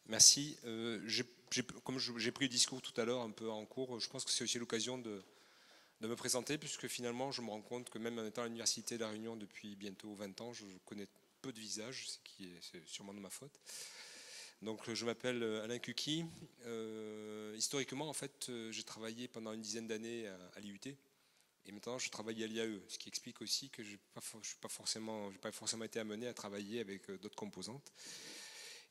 Merci. Comme j'ai pris le discours tout à l'heure un peu en cours, je pense que c'est aussi l'occasion de me présenter, puisque finalement je me rends compte que même en étant à l'Université de La Réunion depuis bientôt 20 ans, je connais peu de visages, c'est sûrement de ma faute. Donc je m'appelle Alain Cuqui. Historiquement, en fait, j'ai travaillé pendant une dizaine d'années à l'IUT. Et maintenant, je travaille à l'IAE, ce qui explique aussi que je n'ai pas forcément été amené à travailler avec d'autres composantes.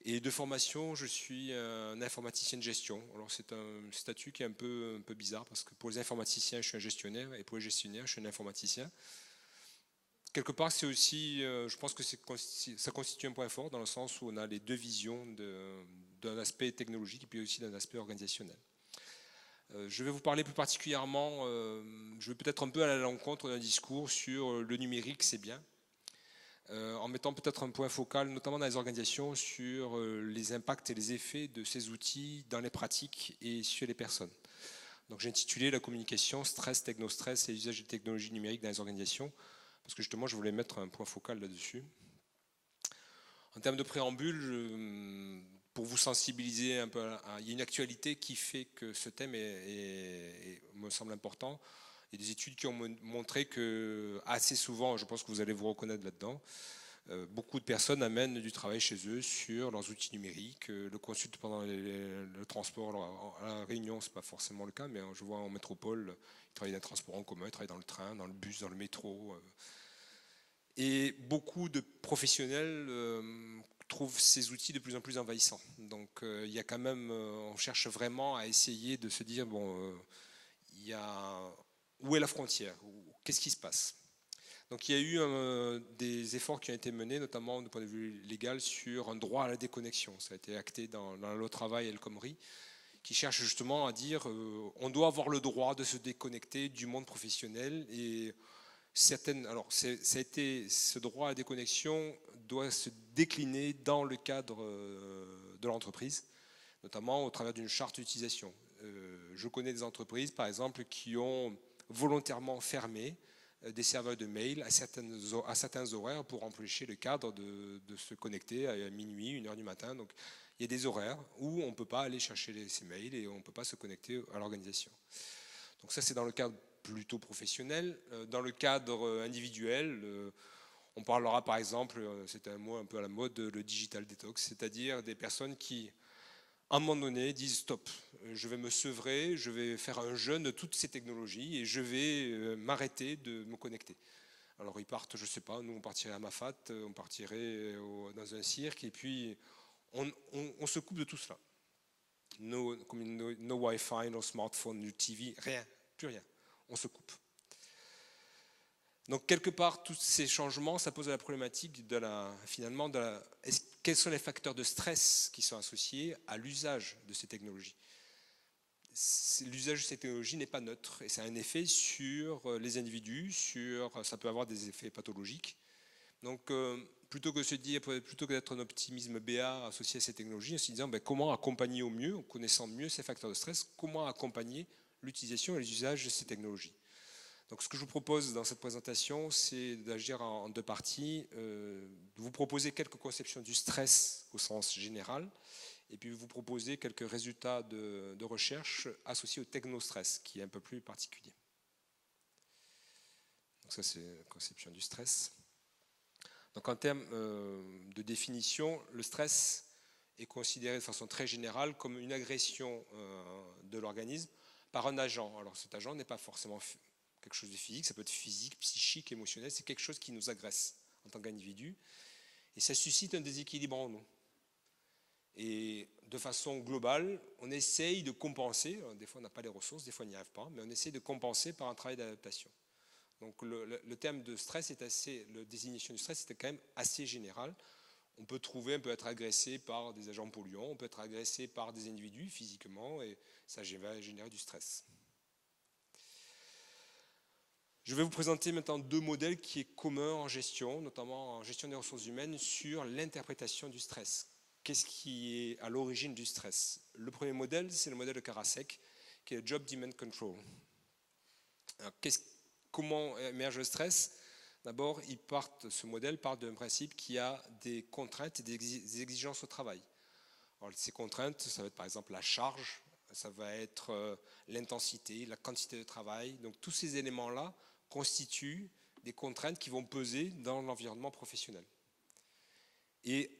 Et de formation, je suis un informaticien de gestion. Alors c'est un statut qui est un peu bizarre parce que pour les informaticiens, je suis un gestionnaire et pour les gestionnaires, je suis un informaticien. Quelque part, c'est aussi, je pense que ça constitue un point fort dans le sens où on a les deux visions d'un aspect technologique et puis aussi d'un aspect organisationnel. Je vais vous parler plus particulièrement, je vais peut-être un peu à l'encontre d'un discours sur le numérique, c'est bien, en mettant peut-être un point focal, notamment dans les organisations, sur les impacts et les effets de ces outils dans les pratiques et sur les personnes. Donc j'ai intitulé la communication, stress, technostress et l'usage des technologies numériques dans les organisations, parce que justement je voulais mettre un point focal là-dessus. En termes de préambule, pour vous sensibiliser un peu, il y a une actualité qui fait que ce thème me semble important. Il y a des études qui ont montré que assez souvent, je pense que vous allez vous reconnaître là-dedans, beaucoup de personnes amènent du travail chez eux sur leurs outils numériques, le consultent pendant le transport. Alors, à La Réunion, ce n'est pas forcément le cas, mais je vois en métropole, ils travaillent dans les transports en commun, ils travaillent dans le train, dans le bus, dans le métro. Et beaucoup de professionnels trouvent ces outils de plus en plus envahissants. Donc il y a quand même, on cherche vraiment à essayer de se dire, bon, où est la frontière? Qu'est-ce qui se passe? Donc il y a eu des efforts qui ont été menés, notamment du point de vue légal, sur un droit à la déconnexion. Ça a été acté dans la loi travail El Khomri, qui cherche justement à dire on doit avoir le droit de se déconnecter du monde professionnel. Et ce droit à la déconnexion doit se décliner dans le cadre de l'entreprise, notamment au travers d'une charte d'utilisation. Je connais des entreprises, par exemple, qui ont volontairement fermé des serveurs de mail à certains horaires pour empêcher le cadre de se connecter à minuit, 1h du matin. Donc il y a des horaires où on ne peut pas aller chercher ces mails et on ne peut pas se connecter à l'organisation. Donc ça, c'est dans le cadre plutôt professionnel. Dans le cadre individuel, on parlera par exemple, c'est un mot un peu à la mode, le digital detox, c'est-à-dire des personnes qui, à un moment donné, disent stop, je vais me sevrer, je vais faire un jeûne de toutes ces technologies et je vais m'arrêter de me connecter. Alors ils partent, je ne sais pas, nous on partirait à Mafat, on partirait dans un cirque et puis on se coupe de tout cela. No Wi-Fi, no smartphone, no TV, rien, plus rien. On se coupe. Donc quelque part, tous ces changements, ça pose la problématique quels sont les facteurs de stress qui sont associés à l'usage de ces technologies. L'usage de ces technologies n'est pas neutre et ça a un effet sur les individus, ça peut avoir des effets pathologiques. Donc plutôt que d'être un optimisme béat associé à ces technologies, en se disant comment accompagner au mieux, en connaissant mieux ces facteurs de stress, comment accompagner l'utilisation et les usages de ces technologies. Donc ce que je vous propose dans cette présentation, c'est d'agir en deux parties, de vous proposer quelques conceptions du stress au sens général, et puis vous proposer quelques résultats de recherche associés au technostress, qui est un peu plus particulier. Donc ça, c'est la conception du stress. Donc en termes de définition, le stress est considéré de façon très générale comme une agression de l'organisme par un agent. Alors cet agent n'est pas forcément quelque chose de physique, ça peut être physique, psychique, émotionnel, c'est quelque chose qui nous agresse en tant qu'individu et ça suscite un déséquilibre en nous. Et de façon globale, on essaye de compenser, alors des fois on n'a pas les ressources, des fois on n'y arrive pas, mais on essaye de compenser par un travail d'adaptation. Donc le terme de stress la désignation du stress est quand même assez générale. On peut être agressé par des agents polluants, on peut être agressé par des individus physiquement et ça va générer du stress. Je vais vous présenter maintenant deux modèles qui sont communs en gestion, notamment en gestion des ressources humaines, sur l'interprétation du stress. Qu'est-ce qui est à l'origine du stress? Le premier modèle, c'est le modèle de Karasek, qui est le Job Demand Control. Alors, comment émerge le stress? D'abord, ce modèle part d'un principe qui a des contraintes et des exigences au travail. Alors, ces contraintes, ça va être par exemple la charge, ça va être l'intensité, la quantité de travail. Donc tous ces éléments-là constituent des contraintes qui vont peser dans l'environnement professionnel. Et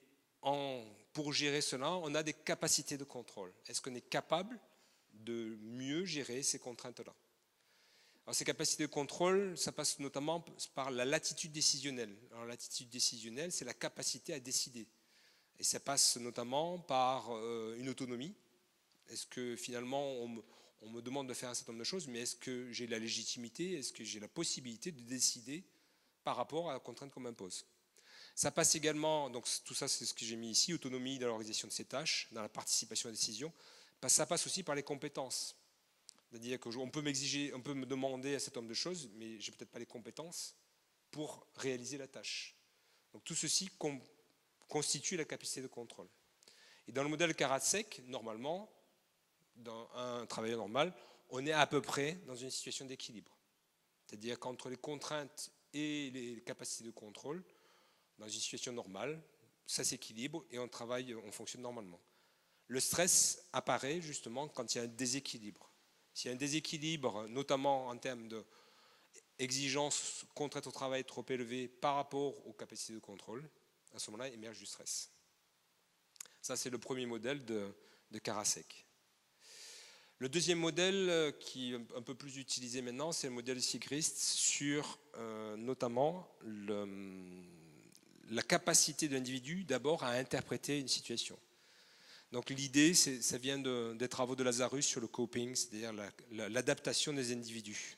pour gérer cela, on a des capacités de contrôle. Est-ce qu'on est capable de mieux gérer ces contraintes-là? Alors, ces capacités de contrôle, ça passe notamment par la latitude décisionnelle. Alors, la latitude décisionnelle, c'est la capacité à décider. Et ça passe notamment par une autonomie. Est-ce que finalement, on me demande de faire un certain nombre de choses, mais est-ce que j'ai la légitimité, est-ce que j'ai la possibilité de décider par rapport à la contrainte qu'on m'impose? Ça passe également, donc tout ça c'est ce que j'ai mis ici, autonomie dans l'organisation de ses tâches, dans la participation à la décision. Ça passe aussi par les compétences. C'est-à-dire qu'on peut m'exiger, on peut me demander un certain nombre de choses, mais je n'ai peut-être pas les compétences pour réaliser la tâche. Donc tout ceci constitue la capacité de contrôle. Et dans le modèle Karasek, normalement, dans un travailleur normal, on est à peu près dans une situation d'équilibre. C'est-à-dire qu'entre les contraintes et les capacités de contrôle, dans une situation normale, ça s'équilibre et on travaille, on fonctionne normalement. Le stress apparaît justement quand il y a un déséquilibre. S'il y a un déséquilibre, notamment en termes d'exigences, contraintes au travail trop élevées par rapport aux capacités de contrôle, à ce moment-là émerge du stress. Ça, c'est le premier modèle de Karasek. Le deuxième modèle qui est un peu plus utilisé maintenant, c'est le modèle Sigrist sur notamment la capacité de l'individu d'abord à interpréter une situation. Donc l'idée, ça vient des travaux de Lazarus sur le coping, c'est-à-dire l'adaptation des individus.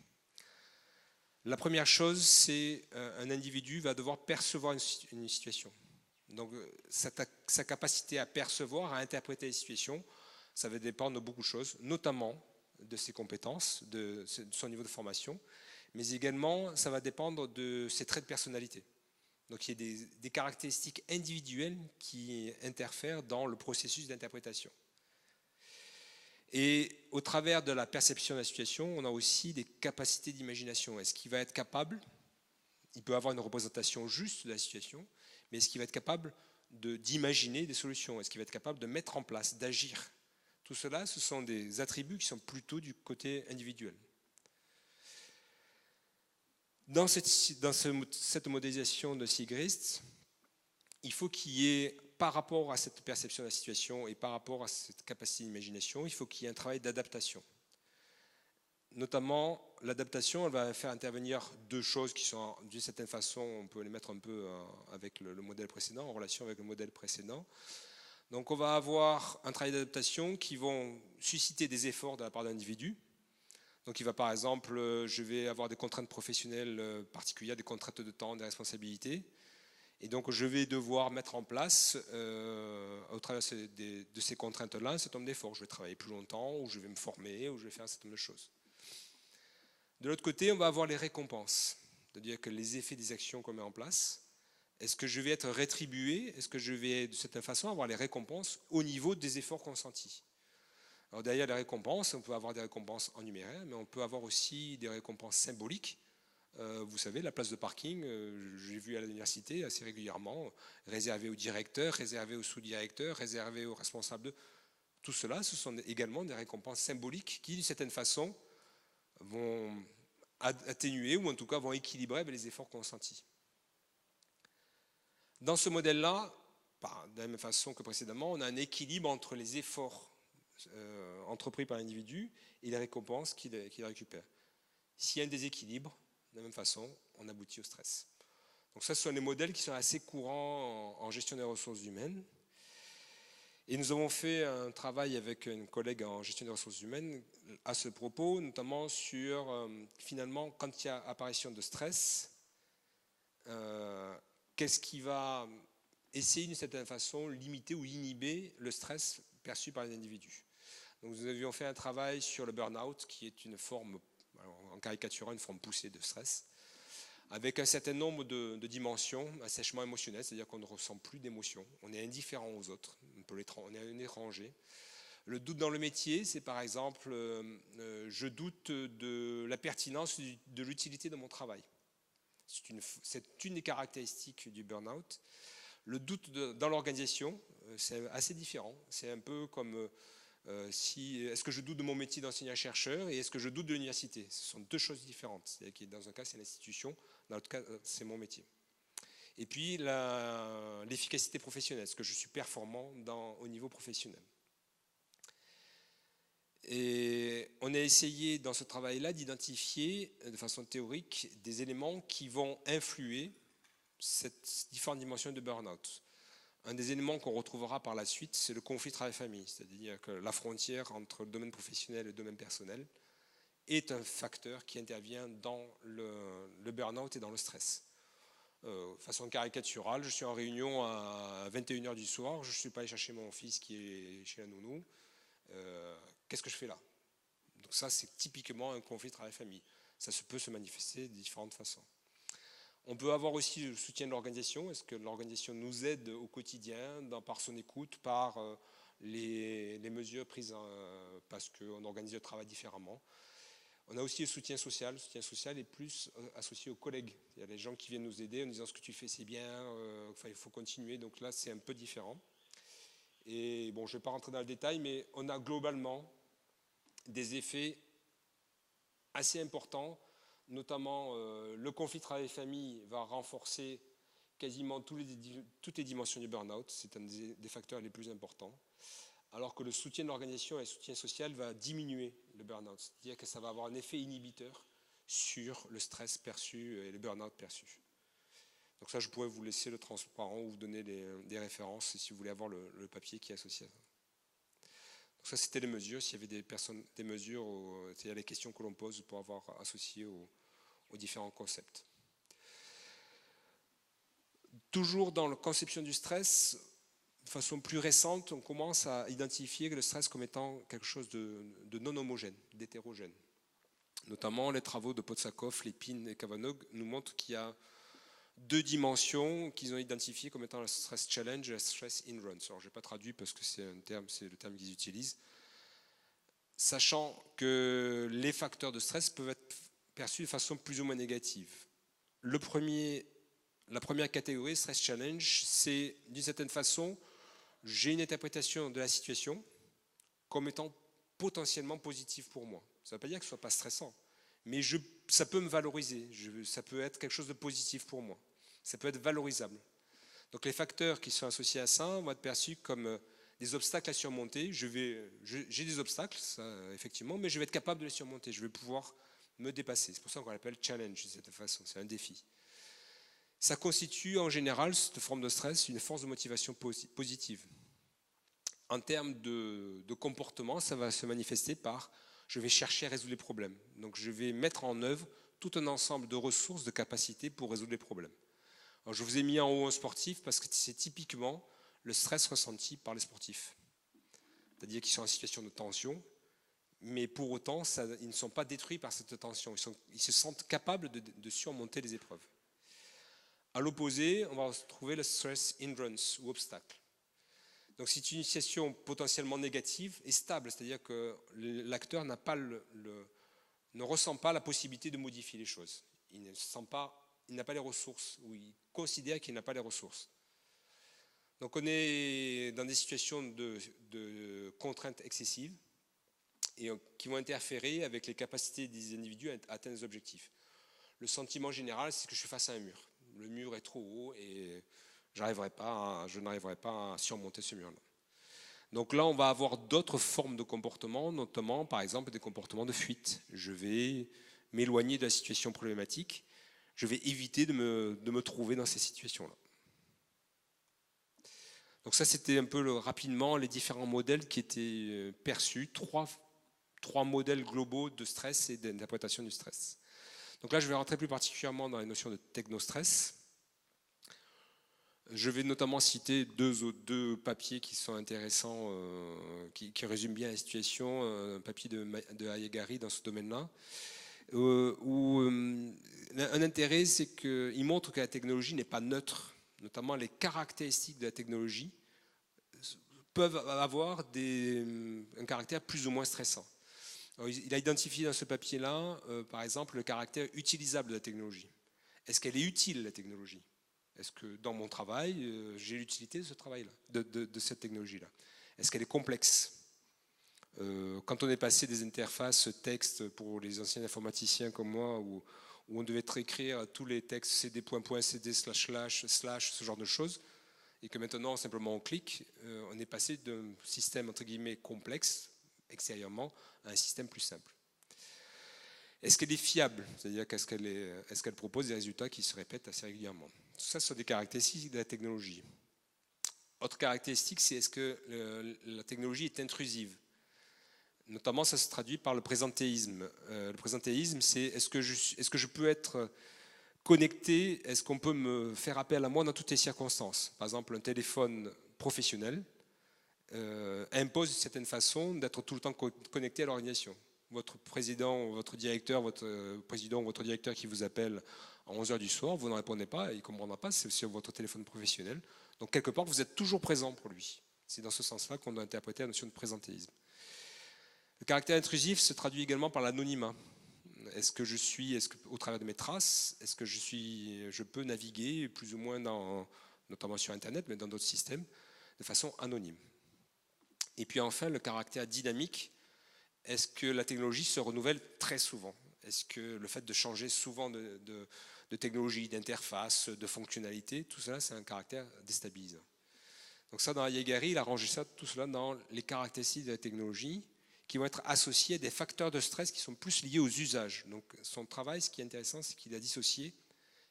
La première chose, c'est un individu va devoir percevoir une situation. Donc sa capacité à percevoir, à interpréter les situations, ça va dépendre de beaucoup de choses, notamment de ses compétences, de son niveau de formation, mais également ça va dépendre de ses traits de personnalité. Donc il y a des caractéristiques individuelles qui interfèrent dans le processus d'interprétation. Et au travers de la perception de la situation, on a aussi des capacités d'imagination. Est-ce qu'il va être capable, il peut avoir une représentation juste de la situation, mais est-ce qu'il va être capable d'imaginer des solutions? Est-ce qu'il va être capable de mettre en place, d'agir? Tout cela, ce sont des attributs qui sont plutôt du côté individuel. Dans cette modélisation de Sigrist, il faut qu'il y ait, par rapport à cette perception de la situation et par rapport à cette capacité d'imagination, il faut qu'il y ait un travail d'adaptation. Notamment, l'adaptation, elle va faire intervenir deux choses qui sont, d'une certaine façon, on peut les mettre un peu avec le modèle précédent, en relation avec le modèle précédent. Donc on va avoir un travail d'adaptation qui vont susciter des efforts de la part de l'individu. Donc il va par exemple, je vais avoir des contraintes professionnelles particulières, des contraintes de temps, des responsabilités. Et donc je vais devoir mettre en place, au travers de ces contraintes-là, un certain nombre d'efforts. Je vais travailler plus longtemps, ou je vais me former, ou je vais faire un certain nombre de choses. De l'autre côté, on va avoir les récompenses. C'est-à-dire que les effets des actions qu'on met en place, est-ce que je vais être rétribué? Est-ce que je vais, de certaine façon, avoir les récompenses au niveau des efforts consentis? Alors derrière les récompenses, on peut avoir des récompenses en numéraire, mais on peut avoir aussi des récompenses symboliques. Vous savez, la place de parking, j'ai vu à l'université assez régulièrement, réservée aux directeurs, réservée aux sous-directeurs, réservée aux responsables. Tout cela, ce sont également des récompenses symboliques qui, d'une certaine façon, vont atténuer ou en tout cas vont équilibrer les efforts consentis. Dans ce modèle-là, de la même façon que précédemment, on a un équilibre entre les efforts entrepris par l'individu et les récompenses qu'il récupère. S'il y a un déséquilibre, de la même façon, on aboutit au stress. Donc ça, ce sont les modèles qui sont assez courants en gestion des ressources humaines. Et nous avons fait un travail avec une collègue en gestion des ressources humaines à ce propos, notamment sur, finalement, quand il y a apparition de stress, qu'est-ce qui va essayer d'une certaine façon limiter ou inhiber le stress perçu par les individus. Donc nous avions fait un travail sur le burn-out, qui est une forme, en caricaturant, une forme poussée de stress, avec un certain nombre de dimensions, un assèchement émotionnel, c'est-à-dire qu'on ne ressent plus d'émotions, on est indifférent aux autres, on est un étranger. Le doute dans le métier, c'est par exemple, je doute de la pertinence de l'utilité de mon travail. C'est une des caractéristiques du burn-out. Le doute dans l'organisation, c'est assez différent. C'est un peu comme est-ce que je doute de mon métier d'enseignant-chercheur et est-ce que je doute de l'université? Ce sont deux choses différentes. C'est-à-dire que dans un cas, c'est l'institution, dans l'autre cas, c'est mon métier. Et puis, l'efficacité professionnelle, est-ce que je suis performant au niveau professionnel? Et on a essayé dans ce travail-là d'identifier de façon théorique des éléments qui vont influer cette différentes dimensions de burn-out. Un des éléments qu'on retrouvera par la suite, c'est le conflit travail-famille, c'est-à-dire que la frontière entre le domaine professionnel et le domaine personnel est un facteur qui intervient dans le burn-out et dans le stress. De façon caricaturale, je suis en réunion à 21h du soir, je ne suis pas allé chercher mon fils qui est chez la nounou. Qu'est-ce que je fais là? Donc ça, c'est typiquement un conflit travail-famille. Ça peut se manifester de différentes façons. On peut avoir aussi le soutien de l'organisation. Est-ce que l'organisation nous aide au quotidien par son écoute, par les mesures prises parce qu'on organise le travail différemment? On a aussi le soutien social. Le soutien social est plus associé aux collègues. Il y a des gens qui viennent nous aider en disant ce que tu fais c'est bien, il faut continuer. Donc là, c'est un peu différent. Et bon, je ne vais pas rentrer dans le détail, mais on a globalement des effets assez importants, notamment le conflit travail-famille va renforcer quasiment toutes les dimensions du burn-out, c'est un des facteurs les plus importants, alors que le soutien de l'organisation et le soutien social va diminuer le burn-out, c'est-à-dire que ça va avoir un effet inhibiteur sur le stress perçu et le burn-out perçu. Donc ça, je pourrais vous laisser le transparent ou vous donner des références si vous voulez avoir le papier qui est associé à ça. Donc ça, c'était les mesures. S'il y avait des mesures, c'est-à-dire les questions que l'on pose pour avoir associé aux différents concepts. Toujours dans la conception du stress, de façon plus récente, on commence à identifier le stress comme étant quelque chose de non homogène, d'hétérogène. Notamment, les travaux de Potsakov, Lépine et Kavanagh nous montrent qu'il y a deux dimensions qu'ils ont identifiées comme étant le stress challenge et le stress hindrance. Alors, je n'ai pas traduit parce que c'est le terme qu'ils utilisent. Sachant que les facteurs de stress peuvent être perçus de façon plus ou moins négative. La première catégorie, stress challenge, c'est d'une certaine façon, j'ai une interprétation de la situation comme étant potentiellement positive pour moi. Ça ne veut pas dire que ce ne soit pas stressant, mais ça peut me valoriser, ça peut être quelque chose de positif pour moi. Ça peut être valorisable. Donc les facteurs qui sont associés à ça vont être perçus comme des obstacles à surmonter. J'ai des obstacles, ça, effectivement, mais je vais être capable de les surmonter. Je vais pouvoir me dépasser. C'est pour ça qu'on l'appelle challenge de cette façon. C'est un défi. Ça constitue en général, cette forme de stress, une force de motivation positive. En termes de comportement, ça va se manifester par je vais chercher à résoudre les problèmes. Donc je vais mettre en œuvre tout un ensemble de ressources, de capacités pour résoudre les problèmes. Alors, je vous ai mis en haut un sportif parce que c'est typiquement le stress ressenti par les sportifs. C'est-à-dire qu'ils sont en situation de tension, mais pour autant, ils ne sont pas détruits par cette tension. Ils se sentent capables de surmonter les épreuves. À l'opposé, on va trouver le stress hindrance ou obstacle. Donc c'est une situation potentiellement négative et stable, c'est-à-dire que l'acteur ne ressent pas la possibilité de modifier les choses. Il n'a pas les ressources, ou il considère qu'il n'a pas les ressources. Donc on est dans des situations de contraintes excessives et qui vont interférer avec les capacités des individus à atteindre des objectifs. Le sentiment général, c'est que je suis face à un mur. Le mur est trop haut et je n'arriverai pas à surmonter ce mur-là. Donc là, on va avoir d'autres formes de comportements, notamment par exemple des comportements de fuite. Je vais m'éloigner de la situation problématique. Je vais éviter de me trouver dans ces situations-là. Donc ça, c'était un peu rapidement les différents modèles qui étaient perçus, trois modèles globaux de stress et d'interprétation du stress. Donc là, je vais rentrer plus particulièrement dans les notions de technostress. Je vais notamment citer deux papiers qui sont intéressants, qui résument bien la situation. Un papier de Hayegari dans ce domaine-là, où un intérêt, c'est qu'il montre que la technologie n'est pas neutre. Notamment les caractéristiques de la technologie peuvent avoir un caractère plus ou moins stressant. Alors, il a identifié dans ce papier-là, par exemple, le caractère utilisable de la technologie. Est-ce qu'elle est utile, la technologie? Est-ce que dans mon travail, j'ai l'utilité de ce travail-là, de cette technologie-là? Est-ce qu'elle est complexe? Quand on est passé des interfaces texte pour les anciens informaticiens comme moi, où on devait écrire tous les textes cd, cd, slash, ce genre de choses, et que maintenant simplement on clique, on est passé d'un système entre guillemets complexe extérieurement à un système plus simple. Est-ce qu'elle est fiable? C'est-à-dire est-ce qu'elle propose des résultats qui se répètent assez régulièrement? Tout ça, ce sont des caractéristiques de la technologie. Autre caractéristique, c'est est-ce que la technologie est intrusive? Notamment, ça se traduit par le présentéisme. Le présentéisme, c'est est-ce que je peux être connecté? Est-ce qu'on peut me faire appel à moi dans toutes les circonstances? Par exemple, un téléphone professionnel impose d'une certaine façon d'être tout le temps connecté à l'organisation. Votre président, votre directeur, votre président ou votre directeur qui vous appelle à 11h du soir, vous ne répondez pas, il ne comprendra pas, c'est sur votre téléphone professionnel. Donc quelque part, vous êtes toujours présent pour lui. C'est dans ce sens-là qu'on doit interpréter la notion de présentéisme. Le caractère intrusif se traduit également par l'anonymat. Est-ce que au travers de mes traces, est-ce que je peux naviguer plus ou moins notamment sur Internet, mais dans d'autres systèmes, de façon anonyme? Et puis enfin, le caractère dynamique. Est-ce que la technologie se renouvelle très souvent? Est-ce que le fait de changer souvent de technologie, d'interface, de fonctionnalité, tout cela, c'est un caractère déstabilisant. Donc ça, dans Ayagari, il a rangé tout cela dans les caractéristiques de la technologie qui vont être associés à des facteurs de stress qui sont plus liés aux usages. Donc son travail, ce qui est intéressant, c'est qu'il a dissocié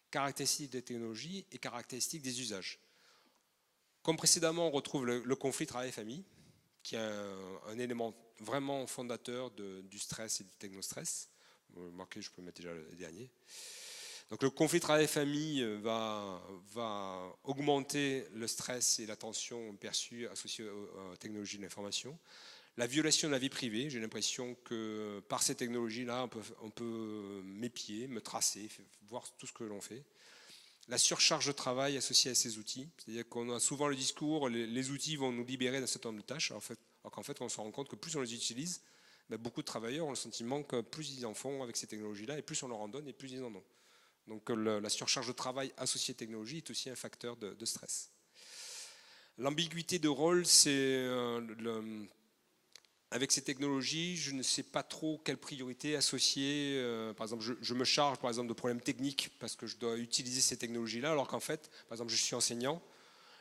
caractéristiques de la technologie et caractéristiques des usages. Comme précédemment, on retrouve le conflit travail-famille, qui est un élément vraiment fondateur du stress et du technostress. Remarquez, je peux mettre déjà le dernier. Donc le conflit travail-famille va augmenter le stress et la tension perçue associée aux technologies de l'information. La violation de la vie privée, j'ai l'impression que par ces technologies-là, on peut m'épier, me tracer, voir tout ce que l'on fait. La surcharge de travail associée à ces outils, c'est-à-dire qu'on a souvent le discours, les outils vont nous libérer d'un certain nombre de tâches, alors qu'en fait on se rend compte que plus on les utilise, beaucoup de travailleurs ont le sentiment que plus ils en font avec ces technologies-là, et plus on leur en donne, et plus ils en ont. Donc la surcharge de travail associée à la technologie est aussi un facteur de stress. L'ambiguïté de rôle, c'est avec ces technologies, je ne sais pas trop quelle priorité associer. Par exemple, je me charge par exemple de problèmes techniques parce que je dois utiliser ces technologies-là, alors qu'en fait, par exemple, je suis enseignant,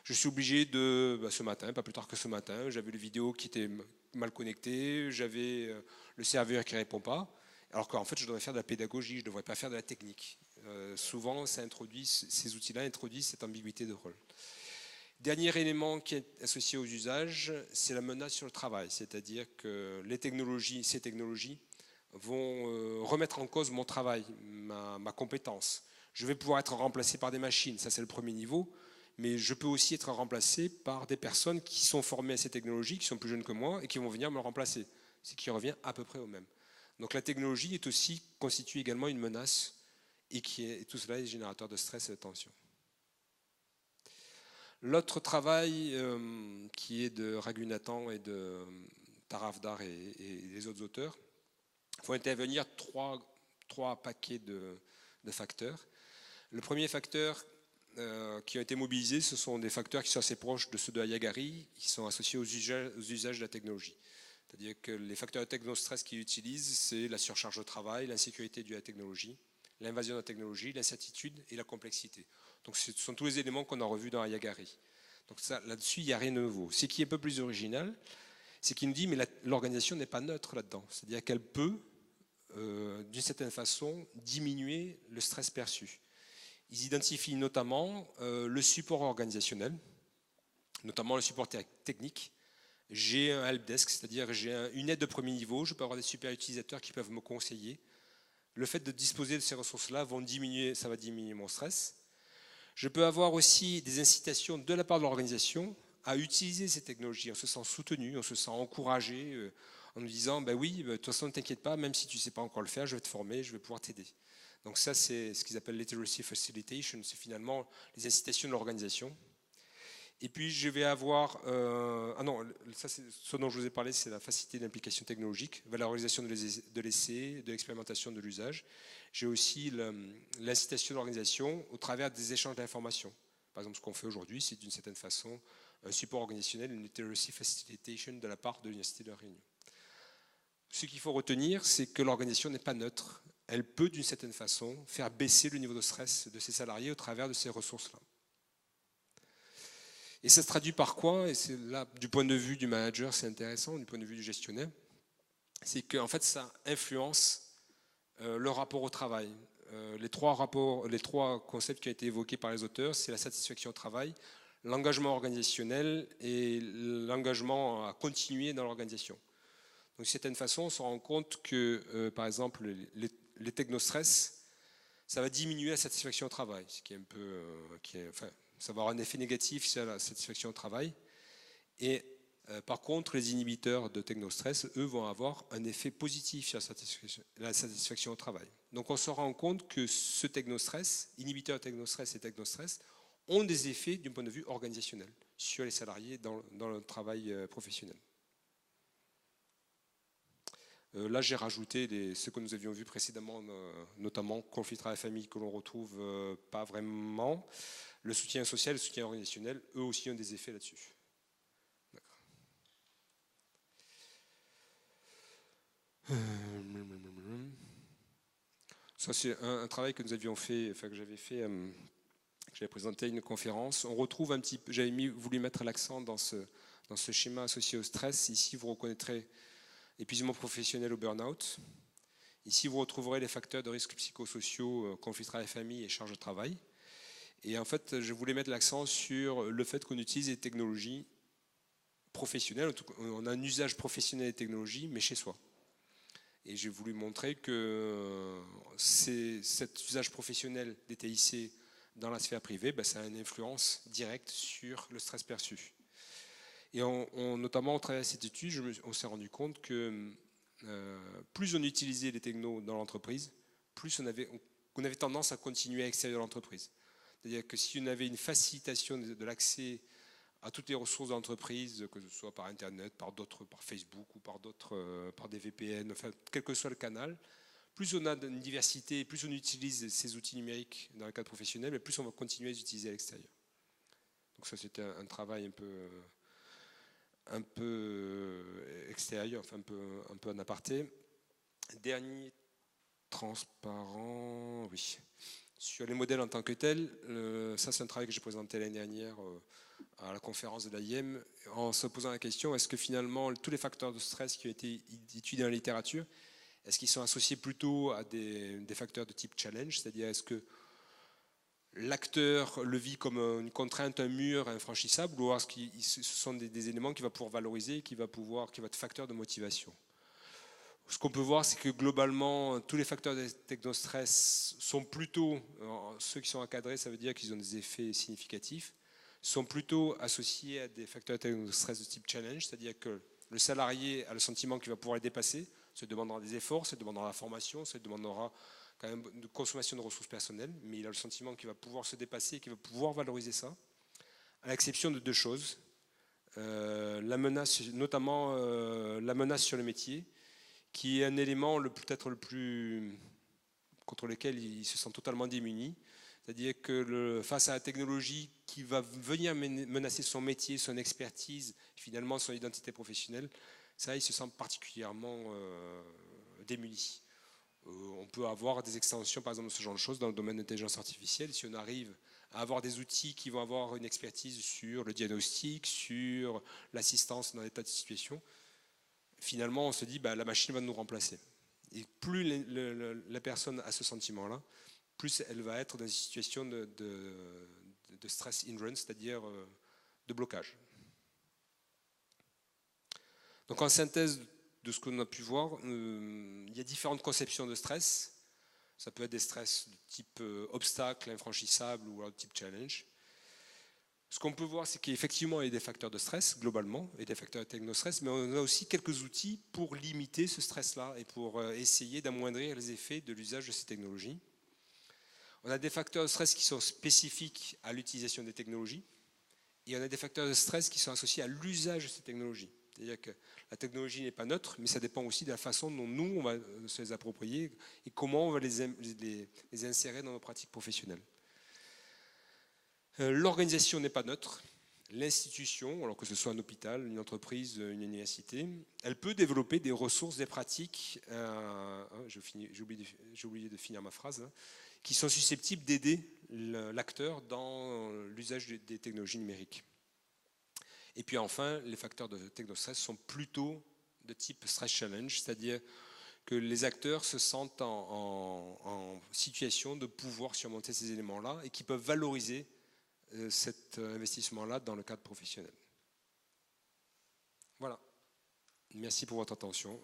je suis obligé ce matin, pas plus tard que ce matin, j'avais une vidéo qui était mal connectée, j'avais le serveur qui ne répond pas, alors qu'en fait, je devrais faire de la pédagogie, je ne devrais pas faire de la technique. Souvent, ces outils-là introduisent cette ambiguïté de rôle. Dernier élément qui est associé aux usages, c'est la menace sur le travail, c'est-à-dire que ces technologies vont remettre en cause mon travail, ma compétence. Je vais pouvoir être remplacé par des machines, ça c'est le premier niveau, mais je peux aussi être remplacé par des personnes qui sont formées à ces technologies, qui sont plus jeunes que moi et qui vont venir me remplacer, ce qui revient à peu près au même. Donc la technologie constitue également une menace et tout cela est générateur de stress et de tension. L'autre travail qui est de Raghunathan et de Taravdar et les autres auteurs, il faut intervenir trois paquets de facteurs. Le premier facteur qui a été mobilisé, ce sont des facteurs qui sont assez proches de ceux de Ayagari, qui sont associés aux usages de la technologie. C'est-à-dire que les facteurs de technostress qu'ils utilisent, c'est la surcharge de travail, l'insécurité due à la technologie, l'invasion de la technologie, l'incertitude et la complexité. Donc ce sont tous les éléments qu'on a revus dans Ayagari. Donc là-dessus, il n'y a rien de nouveau. Ce qui est un peu plus original, c'est qu'il nous dit mais l'organisation n'est pas neutre là-dedans. C'est-à-dire qu'elle peut, d'une certaine façon, diminuer le stress perçu. Ils identifient notamment le support organisationnel, notamment le support technique. J'ai un helpdesk, c'est-à-dire j'ai une aide de premier niveau, je peux avoir des super utilisateurs qui peuvent me conseiller. Le fait de disposer de ces ressources-là ça va diminuer mon stress. Je peux avoir aussi des incitations de la part de l'organisation à utiliser ces technologies. On se sent soutenu, on se sent encouragé en nous disant oui, de toute façon ne t'inquiète pas, même si tu ne sais pas encore le faire, je vais te former, je vais pouvoir t'aider. Donc ça c'est ce qu'ils appellent literacy facilitation, c'est finalement les incitations de l'organisation. Et puis je vais avoir, ce dont je vous ai parlé, c'est la facilité d'implication technologique, valorisation de l'essai, de l'expérimentation, de l'usage. J'ai aussi l'incitation de l'organisation au travers des échanges d'informations. Par exemple, ce qu'on fait aujourd'hui, c'est d'une certaine façon un support organisationnel, une literacy facilitation de la part de l'Université de La Réunion. Ce qu'il faut retenir, c'est que l'organisation n'est pas neutre. Elle peut, d'une certaine façon, faire baisser le niveau de stress de ses salariés au travers de ces ressources-là. Et ça se traduit par quoi? Et c'est là, du point de vue du manager, c'est intéressant, du point de vue du gestionnaire, c'est qu'en fait, ça influence le rapport au travail. Les trois concepts qui ont été évoqués par les auteurs, c'est la satisfaction au travail, l'engagement organisationnel et l'engagement à continuer dans l'organisation. Donc, d'une certaine façon, on se rend compte que, par exemple, les technostress, ça va diminuer la satisfaction au travail, ce qui est un peu, ça va avoir un effet négatif sur la satisfaction au travail. Et par contre, les inhibiteurs de technostress, eux, vont avoir un effet positif sur la satisfaction au travail. Donc on se rend compte que ce technostress, inhibiteur de technostress et technostress, ont des effets d'un point de vue organisationnel sur les salariés dans le travail professionnel. Là, j'ai rajouté ce que nous avions vu précédemment, notamment conflit travail-famille que l'on retrouve pas vraiment. Le soutien social, le soutien organisationnel, eux aussi ont des effets là-dessus. Ça, c'est un travail que nous avions fait, que j'avais fait, que j'avais présenté à une conférence. On retrouve un petit peu, j'avais voulu mettre l'accent dans ce schéma associé au stress. Ici, vous reconnaîtrez épuisement professionnel ou burn-out. Ici, vous retrouverez les facteurs de risque psychosociaux, conflit travail-famille et charge de travail. Et en fait, je voulais mettre l'accent sur le fait qu'on utilise les technologies professionnelles. On a un usage professionnel des technologies, mais chez soi. Et j'ai voulu montrer que cet usage professionnel des TIC dans la sphère privée, ça a une influence directe sur le stress perçu. Et notamment au travers de cette étude, on s'est rendu compte que plus on utilisait les technos dans l'entreprise, plus on avait tendance à continuer à l'extérieur de l'entreprise. C'est-à-dire que si on avait une facilitation de l'accès à toutes les ressources d'entreprise, que ce soit par Internet, par Facebook ou par des VPN, enfin, quel que soit le canal, plus on a une diversité, plus on utilise ces outils numériques dans le cadre professionnel, et plus on va continuer à les utiliser à l'extérieur. Donc ça, c'était un travail un peu extérieur, enfin un peu en aparté. Dernier transparent, oui. Sur les modèles en tant que tels, ça c'est un travail que j'ai présenté l'année dernière à la conférence de l'AIM, en se posant la question, est-ce que finalement tous les facteurs de stress qui ont été étudiés dans la littérature, est-ce qu'ils sont associés plutôt à des facteurs de type challenge, c'est-à-dire est-ce que l'acteur le vit comme une contrainte, un mur infranchissable, ou est-ce que ce sont des éléments qu'il va pouvoir valoriser, qui va être facteur de motivation? Ce qu'on peut voir, c'est que globalement, tous les facteurs de technostress sont plutôt, ceux qui sont encadrés, ça veut dire qu'ils ont des effets significatifs, sont plutôt associés à des facteurs de technostress de type challenge, c'est-à-dire que le salarié a le sentiment qu'il va pouvoir les dépasser, se demandera des efforts, se demandera la formation, se demandera quand même de consommation de ressources personnelles, mais il a le sentiment qu'il va pouvoir se dépasser et qu'il va pouvoir valoriser ça, à l'exception de deux choses. La menace, notamment la menace sur le métier, qui est un élément peut-être le plus contre lequel il se sent totalement démuni. C'est-à-dire que face à la technologie qui va venir menacer son métier, son expertise, finalement son identité professionnelle, ça, il se sent particulièrement démuni. On peut avoir des extensions, par exemple, de ce genre de choses dans le domaine de l'intelligence artificielle. Si on arrive à avoir des outils qui vont avoir une expertise sur le diagnostic, sur l'assistance dans des tas de situations, finalement, on se dit la machine va nous remplacer. Et plus la personne a ce sentiment-là, plus elle va être dans une situation de stress hindrance, c'est-à-dire de blocage. Donc en synthèse de ce qu'on a pu voir, il y a différentes conceptions de stress. Ça peut être des stress de type obstacle, infranchissable ou de type challenge. Ce qu'on peut voir, c'est qu'effectivement, il y a des facteurs de stress, globalement, et des facteurs de technostress, mais on a aussi quelques outils pour limiter ce stress-là et pour essayer d'amoindrir les effets de l'usage de ces technologies. On a des facteurs de stress qui sont spécifiques à l'utilisation des technologies, et on a des facteurs de stress qui sont associés à l'usage de ces technologies. C'est-à-dire que la technologie n'est pas neutre, mais ça dépend aussi de la façon dont nous, on va se les approprier et comment on va les insérer dans nos pratiques professionnelles. L'organisation n'est pas neutre. L'institution, alors que ce soit un hôpital, une entreprise, une université, elle peut développer des ressources, des pratiques, j'ai oublié de finir ma phrase, qui sont susceptibles d'aider l'acteur dans l'usage des technologies numériques. Et puis enfin, les facteurs de technostress sont plutôt de type stress challenge, c'est-à-dire que les acteurs se sentent en situation de pouvoir surmonter ces éléments-là et qui peuvent valoriser cet investissement-là dans le cadre professionnel. Voilà. Merci pour votre attention.